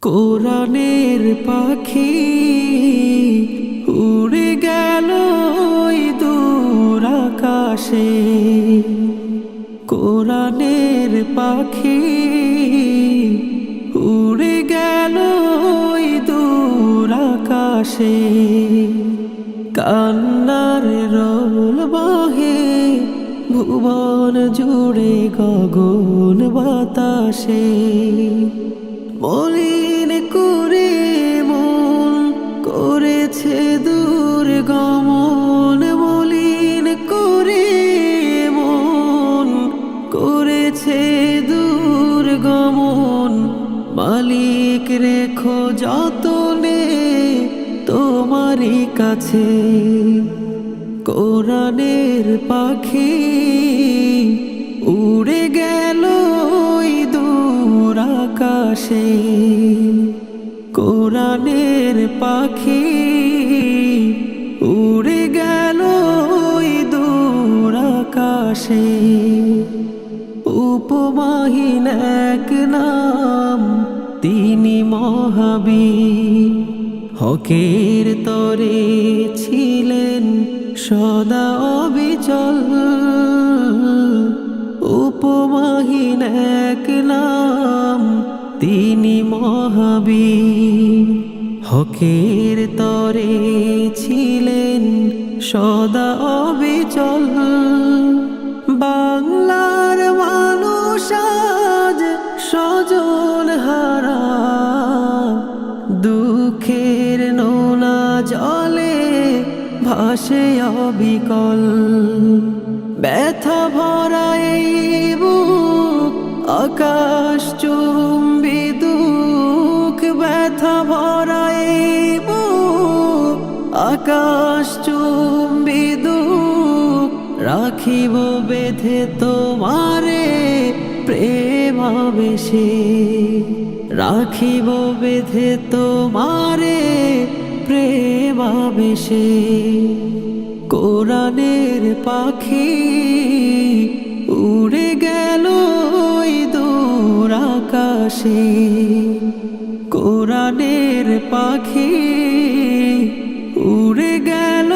কোরআনের পাখি উড়ে গেল ওই দূর আকাশে। কোরআনের পাখি উড়ে গেল ওই দূর আকাশে। কান্নার রোল বহে ভুবন জুড়ে গগন বাতাসে। মলিন করে মন করেছে দূর গমন, মলিন করে মন করেছে দূর গমন। মালিক রেখো যতনে তোমারই কাছে। কোরআনের পাখি উড়ে গেল ওই দূর আকাশে। কোরআনের পাখি উড়ে গেল ওই দূর আকাশে। উপমাহীন এক নাম তিনি মহাবীর, হকের তরে ছিলেন সদা অবিচল। উপমাহীন এক নাম তিনি মহাবীর, হকের তরে ছিলেন সদা অবিচল। বাংলার মানুষ আজ স্বজন হারা, দুঃখের নোনা জলে ভাসে অবিকল। ব্যথা ভরা এই বুক আকাশ চুম্বি দুঃখ, ব্যথা ভরা এই বুক আকাশ চুম্বি দুঃখ। রাখিব বেঁধে তোমারে প্রেমাবেশে, রাখিব বেঁধে তোমারে প্রেমাবেশে। কোরআনের পাখি উড়ে গেল ওই দূর আকাশে। কোরআনের পাখি উড়ে গেল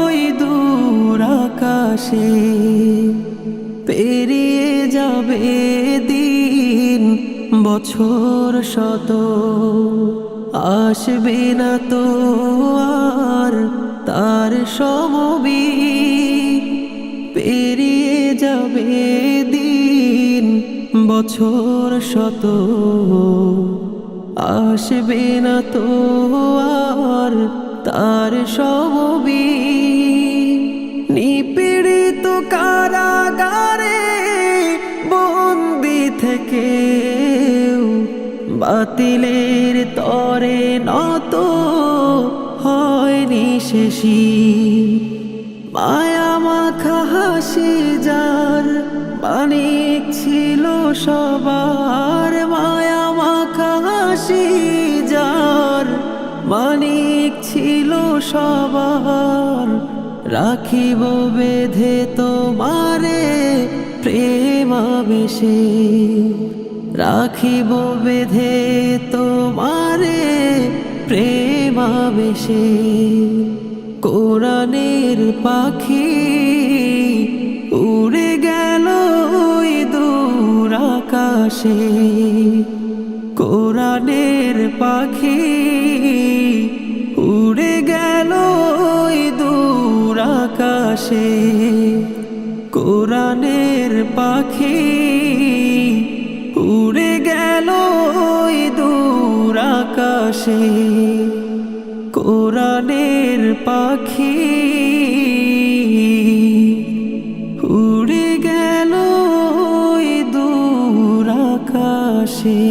ওই দূর আকাশে। পেরিয়ে যাবে দিন বছর শত, আসবে না তো আর তার সমবীর। পেরিয়ে যাবে দিন বছর শত, আসবে না তো আর তার সমবীর। নিপীড়িত কারাগারে বন্দি থেকে বাতিলের তরে নত হয়নি শেষী। মায়া মাখা হাসি যার মানিক ছিল সবার, মায়া মাখা হাসি যার মানিক ছিল সবার। রাখিব বেঁধে তোমারে প্রেমাবেশে, রাখিব বেঁধে তোমারে প্রেমাবেশে। কোরআনের পাখি উড়ে গেল ওই দূর আকাশে। কোরআনের পাখি উড়ে গেল ওই দূর আকাশে। কোরআনের পাখি উড়ে গেল ওই দূর আকাশে। কোরআনের পাখি উড়ে গেল ওই দূর আকাশে।